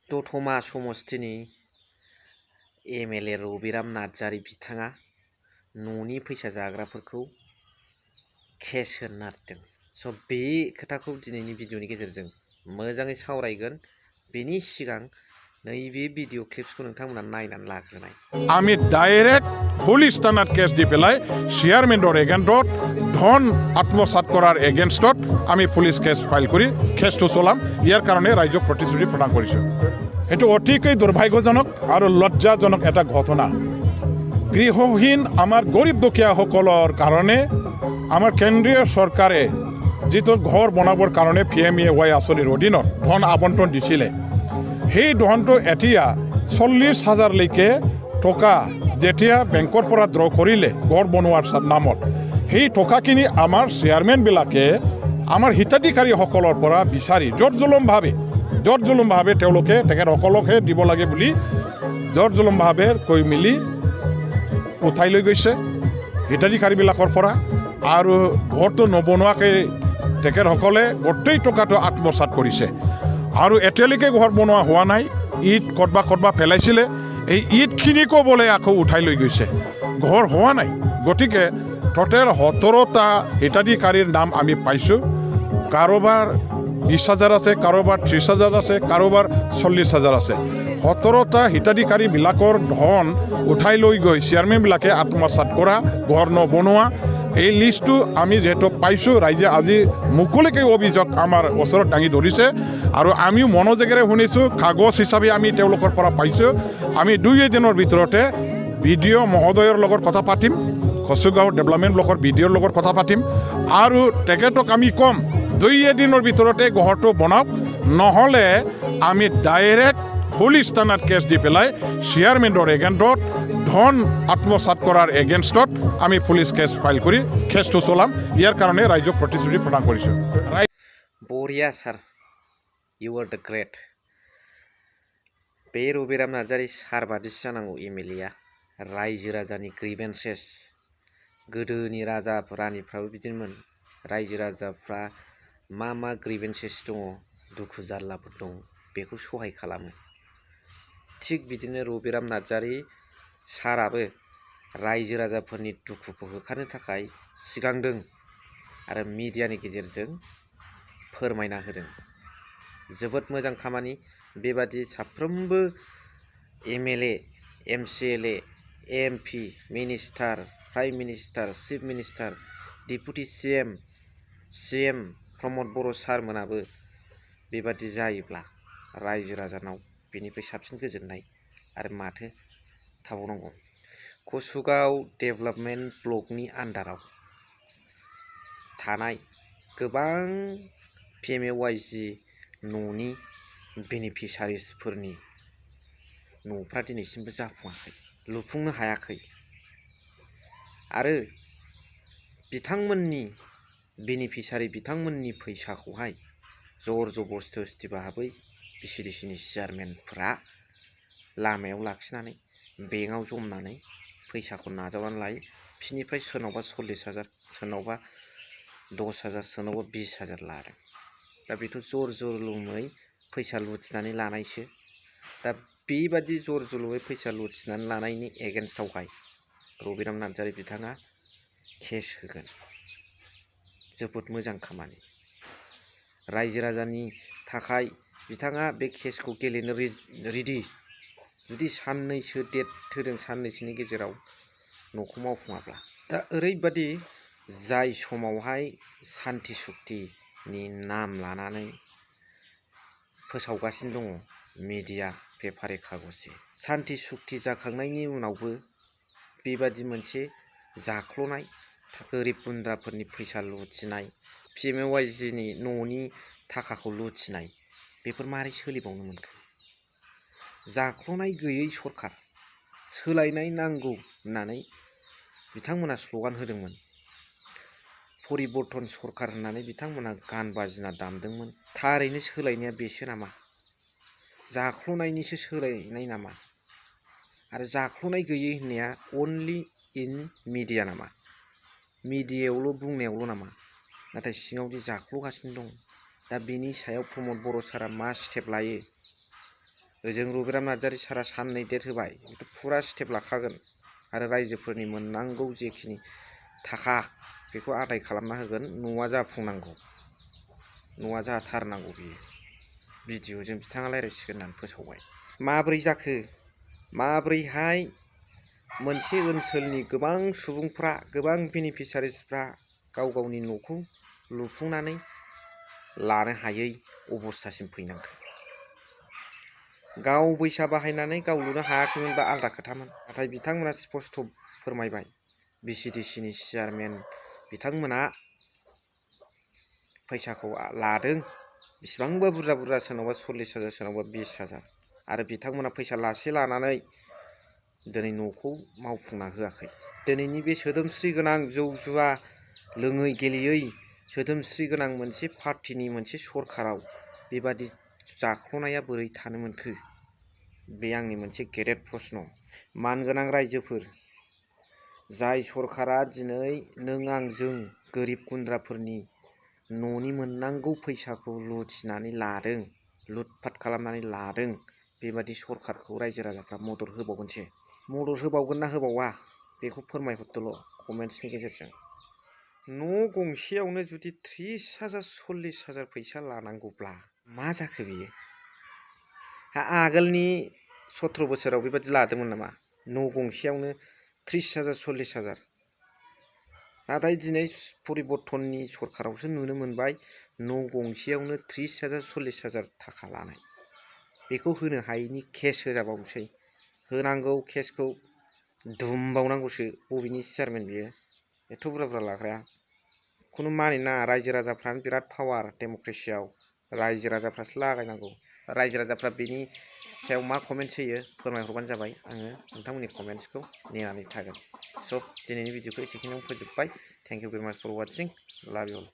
दतमा समस्तिनि एमएलए रबिराम नार्जारी बिथाङा न'नि फैसा जाग्राफोरखौ केस होनो नागिरदों। स' बे खोथाखौ दिनैनि भिडिअनि गेजेरजों मोजाङै सावरायगोन। बेनि सिगां नैबे भिडिअ क्लिप्सखौ नोंथांमोना नायनानै लाग्रोनाय। আমি ডাইরেক্ট পুলিশ থানাত কেস দি পেলাই চেয়ারম্যানের এগেন্টত ধন আত্মসাত করার এগেনস্টত আমি পুলিশ কেস ফাইল করে কেসটো চলাম। ইয়ার কারণে রাজ্যক প্রতিশ্রুতি প্রদান কৰিছোঁ। এটো অতিকৈ দুর্ভাগ্যজনক আর লজ্জাজনক এটা ঘটনা। গৃহহীন আমার গরিব দুখীয়াসকলৰ কারণে আমার কেন্দ্রীয় সরকারে যিটো ঘর বনাবৰ কারণে PMAY আঁচনিৰ অধীনত ধন আবণ্টন দিছিলে, সেই ধনটো এতিয়া 40,000লৈকে টকা যেতিয়া বেংকৰ পৰা ড্ৰ কৰিলে ঘৰ বনোৱাৰ নামত, সেই টকাখিনি আমাৰ চেয়াৰমেনবিলাকে আমাৰ হিতাধিকাৰীসকলৰ পৰা বিচাৰি জোৰ জুলুমভাৱে তেওঁলোকে তেখেতসকলকহে দিব লাগে বুলি জোৰ জুলুমভাৱে কৈ মিলি উঠাই লৈ গৈছে হিতাধিকাৰীবিলাকৰ পৰা। আৰু ঘৰটো নবনোৱাকৈ তেখেতসকলে গোটেই টকাটো আত্মসাত কৰিছে। আৰু এতিয়ালৈকে ঘৰ বনোৱা হোৱা নাই। ইট কতবা পেলাইছিলে, এই ইটখিনিকো বোলে আকৌ উঠাই লৈ গৈছে। ঘৰ হোৱা নাই। গতিকে টোটেল 17টা হিতাধিকাৰীৰ নাম আমি পাইছোঁ। কাৰোবাৰ 20,000 আছে, কাৰোবাৰ 30,000 আছে, কাৰোবাৰ 40,000 আছে। 17টা হিতাধিকাৰীবিলাকৰ ধন উঠাই লৈ গৈ চেয়াৰমেনবিলাকে আত্মসাত কৰা, ঘৰ নবনোৱা, এই লিষ্টটো আমি যেহেতু পাইছোঁ, ৰাইজে আজি মুকলিকৈ অভিযোগ আমাৰ ওচৰত দাঙি ধৰিছে আৰু আমিও মনোযোগেৰে শুনিছোঁ। কাগজ হিচাপে আমি তেওঁলোকৰ পৰা পাইছোঁ। আমি 2 দিনৰ ভিতৰতে BDO মহোদয়ৰ লগত কথা পাতিম, কচুগাঁও ডেভেলপমেণ্ট ব্লকৰ BDOৰ লগত কথা পাতিম আৰু তেখেতক আমি ক'ম 2 দিনৰ ভিতৰতে ঘৰটো বনাওক, নহ'লে আমি ডাইৰেক্ট পুলিচ থানাত কেছ দি পেলাই চেয়াৰমেনৰ এগেণ্টত ধন আত্মসাত কৰাৰ এগেনষ্টত আমি পুলিচ কেছ ফাইল কৰি কেছটো চলাম। ইয়াৰ কাৰণে ৰাজ্যক প্ৰতিশ্ৰুতি প্ৰদান কৰিছোঁ। बरिया सार, you are the great। बे रबिराम नार्जारी सार बादिसो जानांगौ एमएलएआ। रायजो राजानि ग्रिभेन्सेस, गोदोनि राजा रानिफ्राबो बिदिनोमोन। रायजो राजाफ्रा मा ग्रिभेन्सेस दङ, दुखु जारलाफोर दङ, बेखौ सहाय खालामो। थिग बिदिनो रबिराम नार्जारी साराबो रायजो राजाफोरनि दुखुखौ होखारनो थाखाय सिगांदों आरो मिडियानि गेजेरजों फोरमायना होदों। जोबोद मोजां खामानि। बेबादि साफ्रोमबो MLA, MCLA, MP, minister, prime minister, chief minister, deputy CM प्रमद बर' सारमोनाबो बेबादि जायोब्ला रायजो राजानाव बेनिफ्राय साबसिन गोजोननाय आरो माथो थाबावनांगौ। कचुगाव डेभेलपमेन्ट ब्लकनि आन्डाराव थानाय गोबां PMAY न'नि बेनिफिसारिसफोरनि न'फ्रा दिनैसिमबो जाफुङाखै, लुफुंनो हायाखै। आरो बिथांमोननि बेनिफिसारि बिथांमोननि फैसाखौहाय जर जबरदस्ति भाबै BCDCनि चेयारमेनफोरा लामायाव लाखिनानै बेंकआव जमनानै फैसाखौ नाजावनानै लायो। बिनिफ्राय सोरनावबा 40,000, सोरनावबा 10,000, सोरनावबा 20,000 लादों। दा बेथ' जर जुलुमै फैसा लुथिनानै लानायसो। दा बेबादि जर जुलुमै फैसा लुथिनानै लानायनि एगेन्स्टआवहाय रबिराम नार्जारी बिथाङा केस होगोन। जोबोद मोजां खामानि। रायजो राजानि थाखाय बिथाङा बे केसखौ गेलेनो रेडि। जुदि साननैसो डेट होदों, साननैसोनि गेजेराव न'खौ मावफुङाब्ला। दा ओरैबादि जाय समावहाय सान्ति सुक्तिनि नाम लानानै फोसावगासिनो दङ मिडिया, पेपारे कागजे। सान्ति सुक्ति जाखांनायनि उनावबो बेबादि मोनसे जाख्ल'नाय, गोरिब गुन्द्राफोरनि फैसा लुथिनाय, PMAY न'नि थाखाखौ लुथिनाय, बेफोर मारै सोलिबावनो मोनखो? जाख्ल'नाय गैयै सरखार, सोलायनाय नांगौ होननानै बिथांमोना स्ल'गान होदोंमोन। परिबर्तन सरखार होननानै बिथांमोना गान बाजिना दामदोंमोन। थारैनो सोलायनाया बेसो नामा? जाख्ल'नायनिसो सोलायनाय नामा? आरो जाख्ल'नाय गैयै होननाया अनलि इन मिडिया नामा? मिडियायावल' बुंनायावल' नामा? नाथाय सिङावदि जाख्ल'गासिनो दं। दा बेनि सायाव प्रमद बर' सारा मा स्टेप लायो? ओजों रबिराम नार्जारि सारा साननै डेट होबाय फुरा स्टेप लाखागोन आरो रायजोफोरनि मोननांगौ जेखिनि थाखा बेखौ आदाय खालामना होगोन। न'आ जाफुंनांगौ, न'आ जाथारनांगौ। बेयो भिडिअजों बिथाङा रायज्लायसिगोन होननानै फोसावबाय। माब्रै जाखो? माब्रैहाय मोनसे ओनसोलनि गोबां सुबुंफ्रा, गोबां बेनिफिसारिसफ्रा गाव गावनि न'खौ लुफुंनानै लानो हायै अबस्थासिम फैनांखो? गाव फैसा बाहायनानै गाव लुनो हायाखैमोनबा आलादा खोथामोन, नाथाय बिथांमोना स्पस्ट फोरमायबाय। VCDCनि चेयारमेन बिथांमोना फैसाखौ लादों, बेसेबांबा बुरजा बुरजा, सोरनावबा 40,000, सोरनावबा 20,000, आरो बिथांमोना फैसा लानानै दिनै न'खौ मावफुंना होआखै। दिनैनि बे सोदोमस्रि गोनां, जौ जुवा लोङै गेलेयै सोदोमस्रि गोनां मोनसे पार्टिनि मोनसे सरकाराव बेबादि जाख्ल'नाया बोरै थानो मोनखो? बे आंनि मोनसे गेदेर प्रश्न। मानगोनां रायजोफोर, जाय सरकारा दिनै नों आंजों गोरिब गुन्द्राफोरनि न'नि मोननांगौ फैसाखौ लुथिनानै लादों, लुटपाट खालामनानै लादों, बेबादि सरकारखौ रायजो राजाफ्रा मदद होबावगोनसो? मदद होबावगोन ना होबावा बेखौ फोरमायहरदोल' कमेन्ट्सनि गेजेरजों। न' गंसेयावनो जुदि 30,000 40,000 फैसा लानांगौब्ला मा जाखो बेयो? आगोलनि 17 बोसोराव बेबादि लादोंमोन नामा? न' गंसेयावनो 30,000 40,000। नाथाय दिनै परिबर्तननि सरकारावसो नुनो मोनबाय न' गंसेयावनो 30,000 40,000 थाखा लानाय। बेखौ होनो हायैनि केस होजाबावसै। होनांगौ केसखौ दुमबावनांगौसो। बबेनि चेयारमेन बियो? एथ' बुरजा बुरजा लाग्राया। खुनु मानिनो नाङा। रायजो राजाफ्रानो बिराद पावार डेम'क्रेसियाव। रायजो राजाफ्रासो लागायनांगौ। रायजो राजाफ्रा बेनि सायाव मा कमेन्ट्स होयो फोरमायहरबानो जाबाय। आङो नोंथांमोननि कमेन्ट्सखौ नेनानै थागोन। स' दिनैनि भिडिअखौ एसेखिनियावनो फोजोबबाय। थेंक इउ भेरि माच फर वाचिं। लाभ इउ अल।